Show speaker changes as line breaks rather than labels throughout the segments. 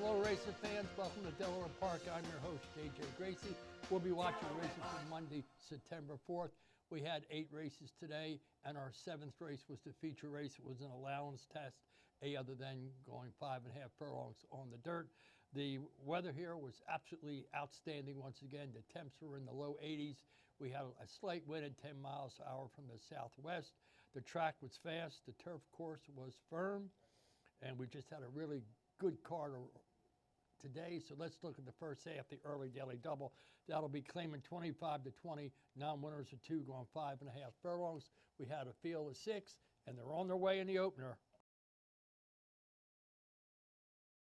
Hello, racing fans. Welcome to Delaware Park. I'm your host, JJ Gracie. We'll be watching races for Monday, September 4th. We had 8 races today, and our 7th race was the feature race. It was an allowance test, other than going 5.5 furlongs on the dirt. The weather here was absolutely outstanding once again. The temps were in the low 80s. We had a slight wind at 10 miles an hour from the southwest. The track was fast. The turf course was firm, and we just had a really good card today. So let's look at the first half, the early daily double. That'll be claiming 25 to 20. Non-winners are 2 going 5.5 furlongs. We had a field of 6, and they're on their way in the opener.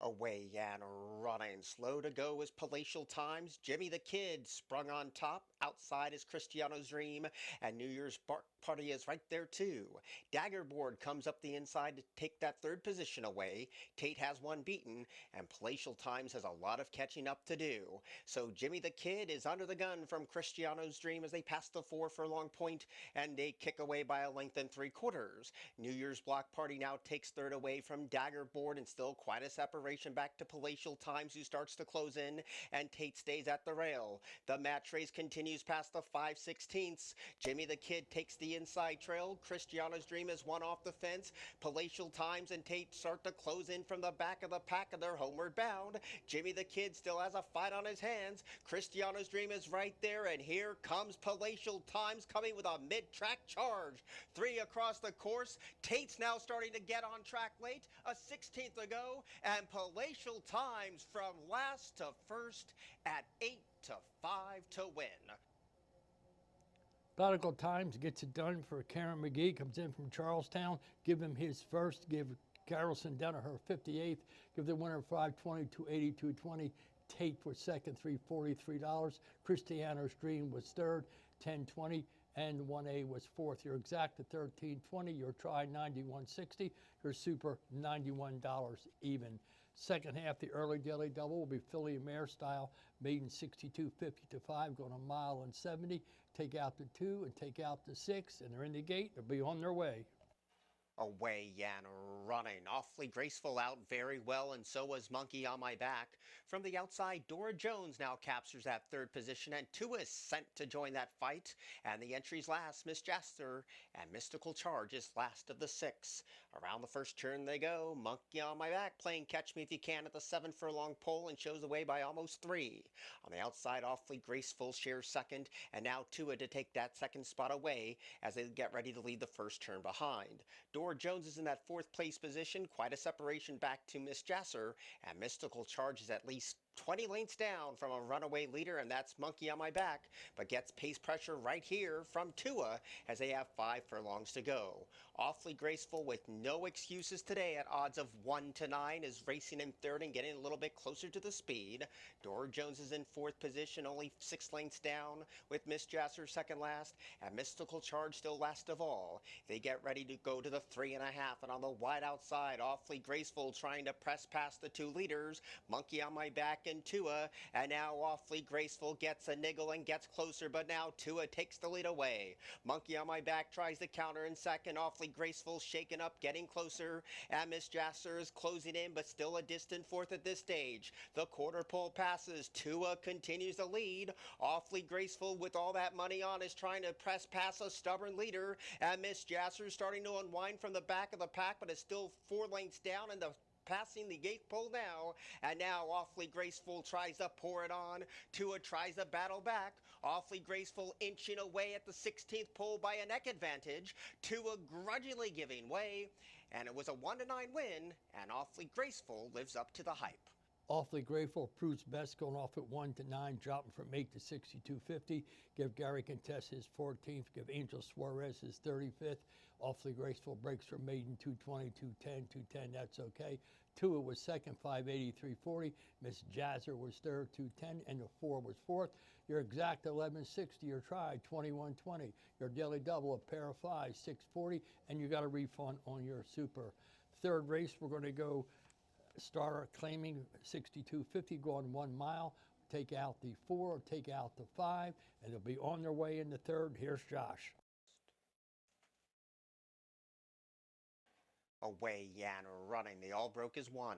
Away and running. Slow to go is Palatial Times. Jimmy the Kid sprung on top. Outside is Cristiano's Dream. And New Year's Party is right there too. Daggerboard comes up the inside to take that 3rd position away. Tate has one beaten. And Palatial Times has a lot of catching up to do. So Jimmy the Kid is under the gun from Cristiano's Dream as they pass the 4 furlong point. And they kick away by a length and 3/4. New Year's Block Party now takes 3rd away from Daggerboard, and still quite a separation back to Palatial Times, who starts to close in, and Tate stays at the rail. The match race continues past the 5/16. Jimmy the Kid takes the inside trail. Cristiano's Dream is one off the fence. Palatial Times and Tate start to close in from the back of the pack, and they're homeward bound. Jimmy the Kid still has a fight on his hands. Cristiano's Dream is right there, and here comes Palatial Times coming with a mid-track charge. 3 across the course. Tate's now starting to get on track late. A 16th to go, and Palatial Times from last to first at 8 to 5 to win.
Nautical Times gets it done for Karen McGee. Comes in from Charlestown. Give him his first. Give Carolson Denner her 58th. Give the winner 520 to 82.20. Tate was second, $343. Cristiano's Dream was third, $10.20. And 1A was fourth. Your exact at $13.20. Your try $91.60. Your super $91 even. Second half, the early daily double will be filly and mare style, maiden 62.50 to 5, going a mile and 70. Take out the 2 and take out the 6, and they're in the gate. They'll be on their way.
Away and running. Offlee Graceful out very well, and so was Monkey on My Back. From the outside, Dora Jones now captures that 3rd position, and 2 is sent to join that fight. And the entries last, Miss Jaster and Mystical Charge is last of the 6. Around the first turn they go. Monkey on My Back playing Catch Me If You Can at the 7 furlong pole and shows away by almost 3. On the outside, Offlee Graceful shares second, and now Tua to take that 2nd spot away as they get ready to lead the first turn behind. Dora Jones is in that 4th place position, quite a separation back to Miss Jasser, and Mystical Charge is at least 20 lengths down from a runaway leader, and that's Monkey on My Back, but gets pace pressure right here from Tua as they have 5 furlongs to go. Offlee Graceful with no excuses today at odds of 1 to 9 is racing in 3rd and getting a little bit closer to the speed. Dora Jones is in 4th position, only 6 lengths down, with Miss Jasser second last, and Mystical Charge still last of all. They get ready to go to the 3.5, and on the wide outside, Offlee Graceful trying to press past the 2 leaders, Monkey on My Back and Tua, and now Offlee Graceful gets a niggle and gets closer, but now Tua takes the lead away. Monkey on My Back tries to counter in second. Offlee Graceful shaken up, getting closer, and Miss Jasser is closing in, but still a distant 4th at this stage. The quarter pole passes. Tua continues to lead. Offlee Graceful, with all that money on, is trying to press past a stubborn leader, and Miss Jasser is starting to unwind from the back of the pack, but is still 4 lengths down, and the passing the gate pole now, and now Offlee Graceful tries to pour it on. Tua tries to battle back. Offlee Graceful inching away at the 16th pole by a neck advantage. Tua grudgingly giving way, and it was a 1 to 9 win, and Offlee Graceful lives up to the hype.
Offlee Grateful proves best, going off at 1 to 9, dropping from 8 to 62.50. Give Gary Contest his 14th. Give Angel Suarez his 35th. Awfully Graceful breaks from maiden 220, 210, 210. That's okay. Tua was second, 580, 340. Miss Jazzer was third, 210, and the 4 was fourth. Your exact 1160. Your try 2120. Your daily double, a pair of 5, 640, and you got a refund on your super. Third race, we're going to go starter claiming 62.50, going 1 mile. Take out the 4, take out the 5, and they'll be on their way in the third. Here's Josh.
Away and running. The All Broke is 1.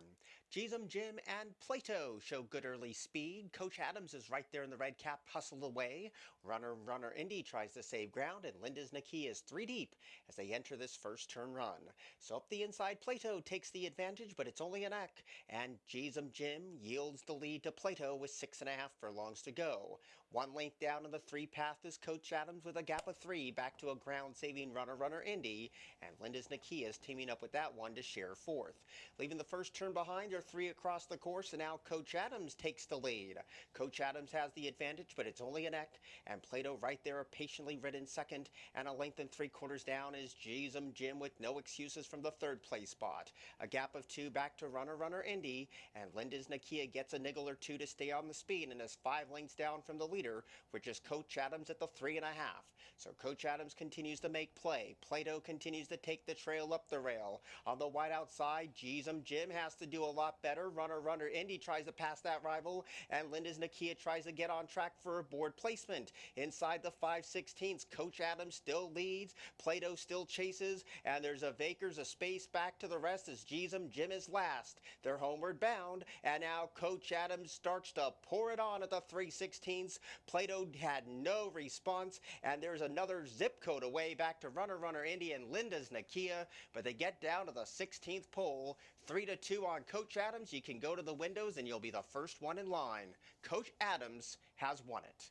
Jeezum Jim and Plato show good early speed. Coach Adams is right there in the red cap, hustled away. Runner Indy tries to save ground, and Linda's Nakia is 3 deep as they enter this first turn run. So up the inside, Plato takes the advantage, but it's only a neck, and Jeezum Jim yields the lead to Plato with 6.5 furlongs to go. 1 length down in the 3 path is Coach Adams with a gap of 3 back to a ground-saving runner Indy, and Linda's Nakia is teaming up with that one to share 4th. Leaving the first turn behind are 3 across the course, and now Coach Adams takes the lead. Coach Adams has the advantage, but it's only a neck, and Plato right there patiently ridden second, and a length and 3/4 down is Jeezum Jim with no excuses from the 3rd place spot. A gap of 2 back to runner Indy, and Linda's Nakia gets a niggle or 2 to stay on the speed and is 5 lengths down from the leader, which is Coach Adams at the 3.5. So Coach Adams continues to make play. Plato continues to take the trail up the rail. On the wide outside, Jeezum Jim has to do a lot better. Runner Indy tries to pass that rival, and Linda's Nakia tries to get on track for a board placement. Inside the 5/16, Coach Adams still leads. Plato still chases, and there's a Vakers, a space back to the rest as Jeezum Jim is last. They're homeward bound, and now Coach Adams starts to pour it on at the 3/16. Plato had no response, and there's another zip code away back to runner Indy and Linda's Nakia, but they get down to the 16th pole. 3-2 on Coach Adams. You can go to the windows and you'll be the first one in line. Coach Adams has won it.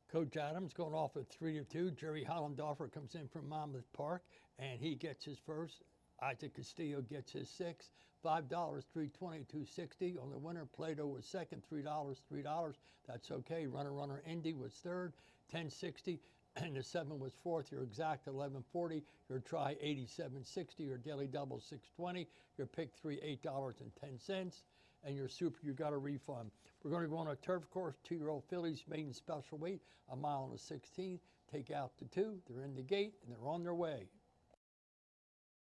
Coach Adams going off at 3-2. Jerry Hollendorfer comes in from Monmouth Park, and he gets his first. Isaac Castillo gets his 6. $5, $3.20, $2.60 on the winner. Plato was second, $3. That's okay. Runner Indy was third, $10.60, and the 7 was fourth. Your exact $11.40. Your try $87.60. Your daily double $6.20. Your pick 3 $8.10, and your super you got a refund. We're going to go on a turf course. 2-year-old fillies maiden special weight, a mile and a 16th. Take out the 2. They're in the gate and they're on their way.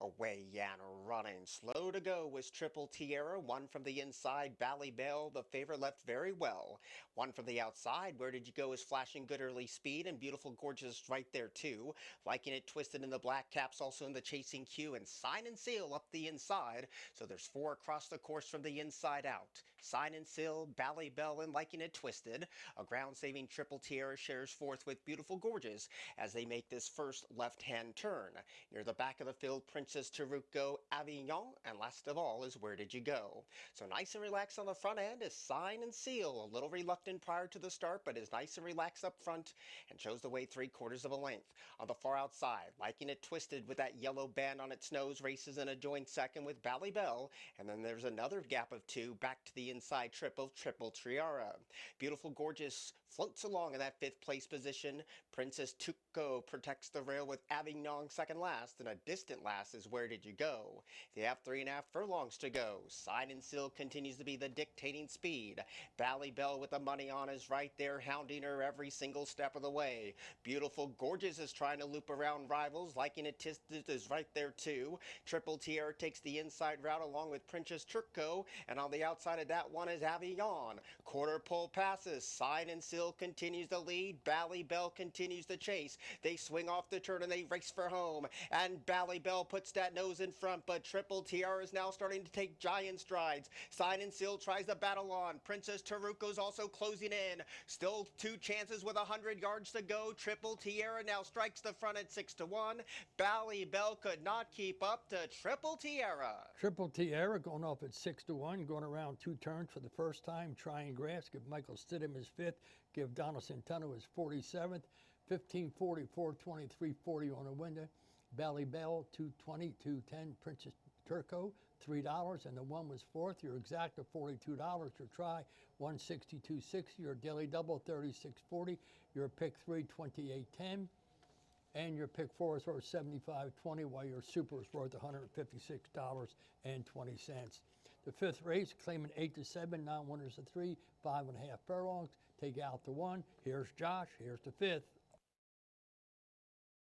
Away Yan running. Slow to go was Triple Tiara. 1 from the inside, Bell, the favorite, left very well. 1 from the outside, Where Did You Go, is flashing good early speed, and Beautiful Gorgeous right there too. Liking It Twisted in the black caps, also in the chasing queue, and Sign and Seal up the inside. So there's 4 across the course from the inside out. Sign and Seal, Bell, and Liking It Twisted. A ground-saving Triple Tiara shares 4th with Beautiful Gorgeous as they make this first left-hand turn. Near the back of the field, Princess Taruco, Avignon, and last of all is Where Did You Go? So nice and relaxed on the front end is Sign and Seal. A little reluctant prior to the start, but is nice and relaxed up front and shows the way 3/4 of a length. On the far outside, Liking It Twisted with that yellow band on its nose, races in a joint second with Bell, and then there's another gap of 2 back to the inside Triple Tiara. Beautiful Gorgeous floats along in that 5th place position. Princess Tuco protects the rail with Avignon second last, and a distant last is Where Did You Go? They have 3.5 furlongs to go. Sign and Seal continues to be the dictating speed. Bell with the money on is right there, hounding her every single step of the way. Beautiful Gorgeous is trying to loop around rivals. Liking It Twisted is right there too. Triple Tiara takes the inside route along with Princess Turco, and on the outside of that one is Avignon. Quarter pole passes. Sign and Seal continues to lead. Bell continues to chase. They swing off the turn and they race for home, and Bell puts that nose in front, but Triple Tiara is now starting to take giant strides. Sign and Seal tries to battle on. Princess Taruco's also closing in. Still 2 chances with 100 yards to go. Triple Tiara now strikes the front at 6-1. Bell could not keep up to Triple Tiara.
Triple Tiara going off at 6-1, going around 2 turns for the first time, trying grass. Give Michael Stidham his 5th. Give Donald Centeno his 47th. 1540, 420, 340 on a window. Bell, 220, 210. Princess Turco, $3, and the 1 was 4th. Your exact of $42. Your try, 162.60. Your daily double, 36.40. Your pick 3, 28.10. And your pick 4 is worth $75.20, while your super is worth $156.20. The 5th race, claiming 8-7, non-winners of 3, 5.5 furlongs. Take out the 1. Here's Josh. Here's the 5th.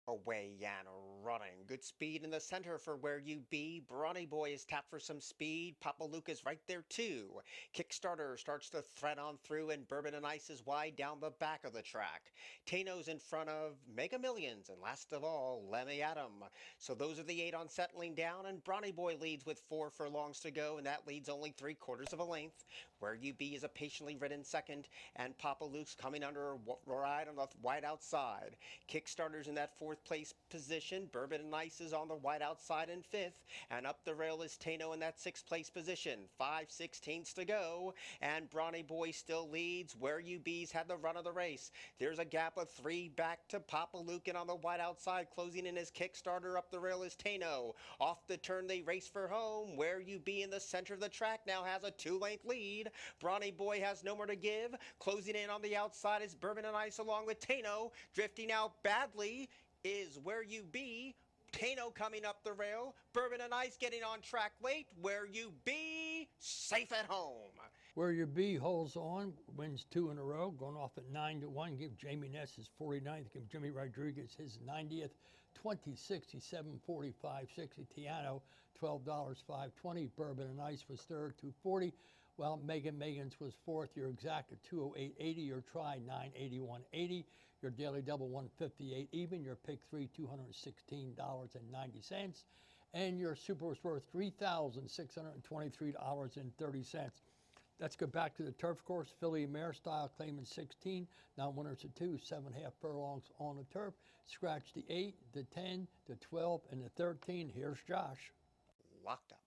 Away Yan running. Good speed in the center for Where You Be. Brawny Boy is tapped for some speed. Papa Luke is right there too. Kickstarter starts to thread on through, and Bourbon and Ice is wide down the back of the track. Tano's in front of Mega Millions, and last of all, Lemmy Adam. So those are the 8 on settling down, and Brawny Boy leads with 4 furlongs to go, and that leads only 3/4 of a length. Where You Be is a patiently ridden second, and Papa Luke's coming under a ride on the wide outside. Kickstarter's in that 4th place position. Bourbon and Ice is on the wide outside in 5th, and up the rail is Tano in that 6th place position. 5/16 to go, and Brawny Boy still leads. Where You Be's had the run of the race. There's a gap of 3 back to Papa Luke, and on the wide outside, closing in his Kickstarter up the rail is Tano. Off the turn, they race for home. Where You Be in the center of the track now has a 2-length lead. Brawny Boy has no more to give. Closing in on the outside is Bourbon and Ice along with Tano. Drifting out badly is Where You Be. Tano coming up the rail. Bourbon and Ice getting on track late. Where You Be, safe at home.
Where You Be holds on, wins 2 in a row, going off at 9-1. Give Jamie Ness his 49th. Give Jimmy Rodriguez his 90th. 20, 67, 45, 60. Tiano, $12, 520. Bourbon and Ice was third, 240. Well, Megan's was 4th. Your exact at 208.80. Your try, 981.80. Your daily double, 158 even. Your pick 3, $216.90. And your super was worth $3,623.30. Let's go back to the turf course. Filly Mare Style claiming 16. Now winners of 2, 7.5 furlongs on the turf. Scratch the 8, the 10, the 12, and the 13. Here's Josh.
Locked up.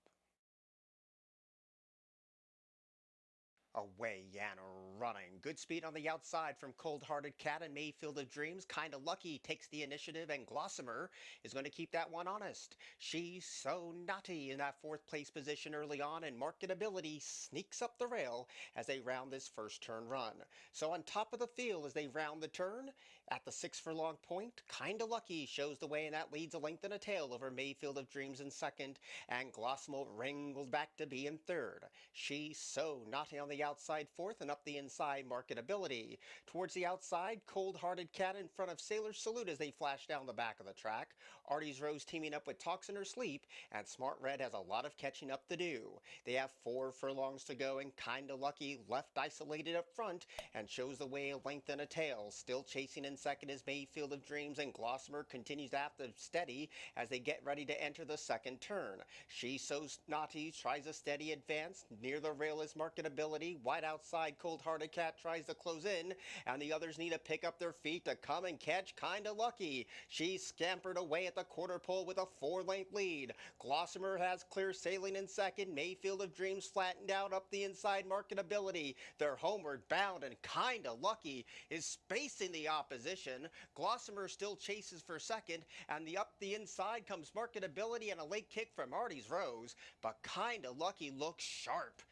Away Yan running. Good speed on the outside from Cold Hearted Cat and Mayfield of Dreams. Kinda Lucky takes the initiative, and Glossamer is going to keep that one honest. She's So Naughty in that 4th place position early on, and Marketability sneaks up the rail as they round this first turn run. So on top of the field as they round the turn, at the 6 furlong point, Kinda Lucky shows the way, and that leads a length and a tail over Mayfield of Dreams in 2nd, and Glossamer wrangles back to be in 3rd. She's So Naughty on the outside 4th, and up the inside Marketability. Towards the outside, Cold Hearted Cat in front of Sailor Salute as they flash down the back of the track. Artie's Rose teaming up with Talks in Her Sleep, and Smart Red has a lot of catching up to do. They have 4 furlongs to go, and Kinda Lucky left isolated up front and shows the way a length and a tail. Still chasing in 2nd is Mayfield of Dreams, and Glossamer continues after steady as they get ready to enter the 2nd turn. She's So Naughty tries a steady advance. Near the rail is Marketability. Wide outside, Cold Hearted Cat tries to close in, and the others need to pick up their feet to come and catch Kinda Lucky. She scampered away at the quarter pole with a 4-length lead. Glossamer has clear sailing in 2nd. Mayfield of Dreams flattened out up the inside Marketability. They're homeward bound, and Kinda Lucky is spacing the opposition. Glossamer still chases for 2nd, and up the inside comes Marketability and a late kick from Artie's Rose, but Kinda Lucky looks sharp.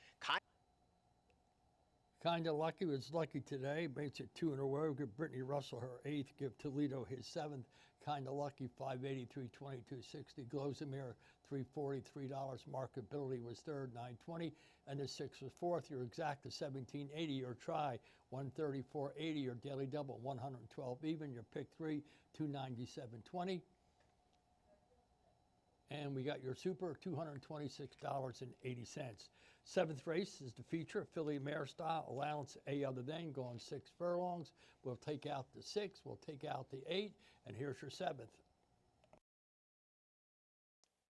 Kinda Lucky was lucky today. Makes it 2 in a row. Give Brittany Russell her 8th. Give Toledo his 7th. Kinda Lucky, 583, 22.60. Glossamer, $3.40, $3. Marketability was 3rd, 920. And the 6 was 4th. Your exact is 17.80. Your try, 134.80. Your daily double, 112 even. Your pick 3, 297.20. And we got your super, $226.80. 7th race is the feature, Filly Mare Style, allowance A other than, going 6 furlongs. We'll take out the 6, we'll take out the 8, and here's your 7th.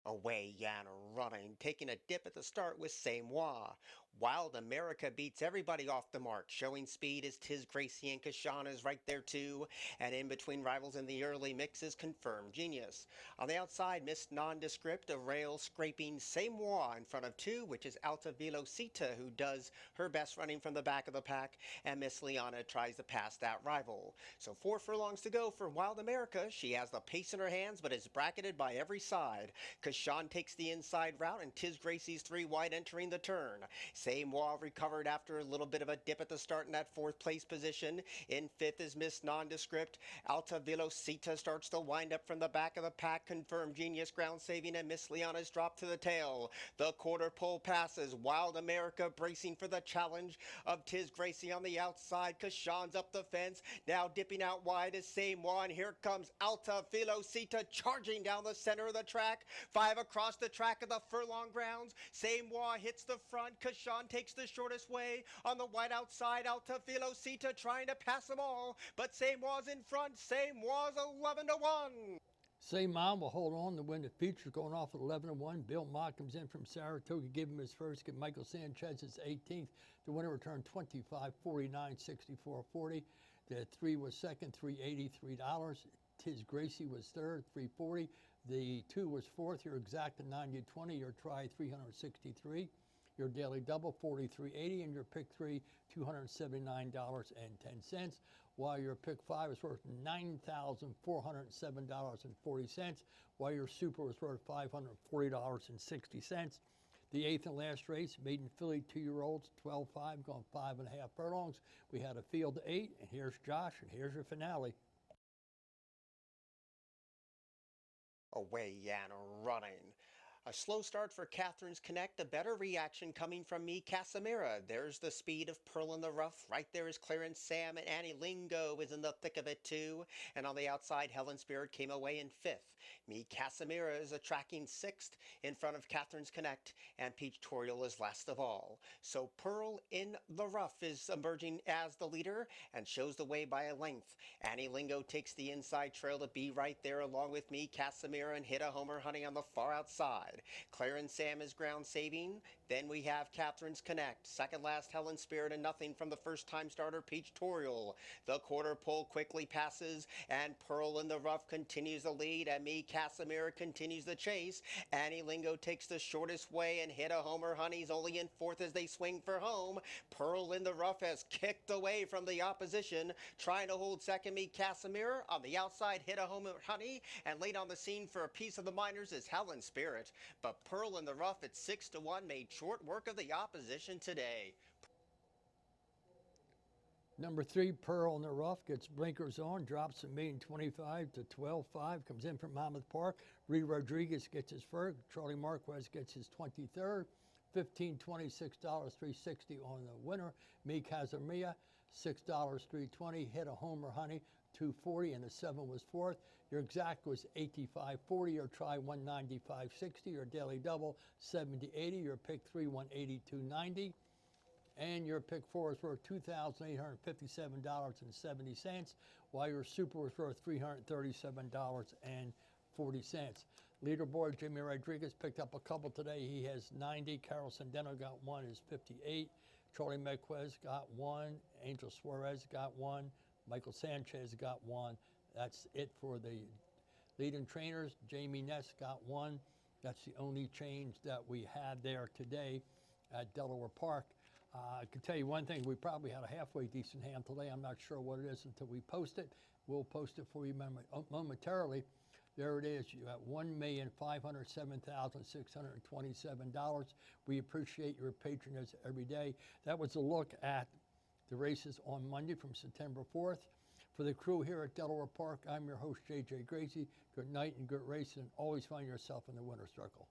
Away Yan running, taking a dip at the start with C'est Moi. Wild America beats everybody off the mark. Showing speed is Tiz Gracie, and Kashan is right there too. And in between rivals in the early mix is Confirmed Genius. On the outside, Miss Nondescript, a rail scraping C'est Moi in front of 2, which is Alta Velocita, who does her best running from the back of the pack. And Miss Liana tries to pass that rival. So 4 furlongs to go for Wild America. She has the pace in her hands, but is bracketed by every side. Kashan takes the inside route, and Tiz Gracie's 3 wide entering the turn. Same Wall recovered after a little bit of a dip at the start in that 4th place position. In 5th is Miss Nondescript. Alta Velocita starts to wind up from the back of the pack. Confirmed Genius ground saving, and Miss Liana's dropped to the tail. The quarter pole passes. Wild America bracing for the challenge of Tiz Gracie on the outside. Kashan's up the fence. Now dipping out wide is Same Wall. And here comes Alta Velocita charging down the center of the track. 5 across the track of the furlong grounds. Same Wall hits the front. Kashan takes the shortest way on the wide outside. Alta Velocita trying to pass them all, but Same Wall's in front. Same Wall's 11-1.
Same Mom will hold on to win the feature, going off at 11-1. Bill Mott comes in from Saratoga, give him his first. Get Michael Sanchez his 18th. The winner returned 25.49, 64.40. The 3 was second, $3.80, $3. Tiz Gracie was third, $3.40. The 2 was fourth. Your exact at 90-20. Your try $363. Your daily double $43.80, and your pick 3 $279.10. While your pick 5 is worth $9,407.40. While your super was worth $540.60. The 8th and last race, maiden filly, 2-year-olds, 12-5, going 5.5 furlongs. We had a field of 8, and here's Josh, and here's your finale.
Away and running. A slow start for Catherine's Connect, a better reaction coming from Me Casimira. There's the speed of Pearlintherough. Right there is Clarence Sam, and Annie Lingo is in the thick of it too. And on the outside, Helen Spirit came away in 5th. Me Casimira is tracking 6th in front of Catherine's Connect, and Peach Toriel is last of all. So Pearl in the Rough is emerging as the leader and shows the way by a length. Annie Lingo takes the inside trail to be right there along with Me Casimira and hit a homer honey on the far outside. Clarence Sam is ground saving. Then we have Catherine's Connect. Second last, Helen Spirit, and nothing from the first time starter, Peach Toriel. The quarter pole quickly passes, and Pearl in the Rough continues the lead, and Me Casimira continues the chase. Annie Lingo takes the shortest way and hit a homer. Honey's only in 4th as they swing for home. Pearl in the Rough has kicked away from the opposition, trying to hold second. Me Casimira on the outside hit a homer. Honey, and late on the scene for a piece of the minors is Helen Spirit. But Pearl in the Rough at 6-1 made short work of the opposition today.
Number 3, Pearl in the Rough, gets blinkers on, drops from maiden 25 to 12-5, comes in from Monmouth Park. Reed Rodriguez gets his first. Charlie Marquez gets his 23rd. $15.26, $3.60 on the winner. Me Casimira, $6.320. Hit a homer honey, $2.40, and the 7 was 4th. Your exact was $85.40. Your try $195.60. Your daily double $70.80. Your pick 3 $182.90. And your pick 4 is worth $2,857.70, while your super was worth $337.40. Leaderboard, Jimmy Rodriguez picked up a couple today. He has 90. Carol Sandeno got 1, is 58. Charlie Marquez got 1. Angel Suarez got 1. Michael Sanchez got 1. That's it for the leading trainers. Jamie Ness got 1. That's the only change that we had there today at Delaware Park. I can tell you one thing, we probably had a halfway decent hand today. I'm not sure what it is until we post it. We'll post it for you momentarily. There it is. You have $1,507,627. We appreciate your patronage every day. That was a look at the races on Monday from September 4th. For the crew here at Delaware Park, I'm your host, J.J. Gracie. Good night and good racing. Always find yourself in the winner's circle.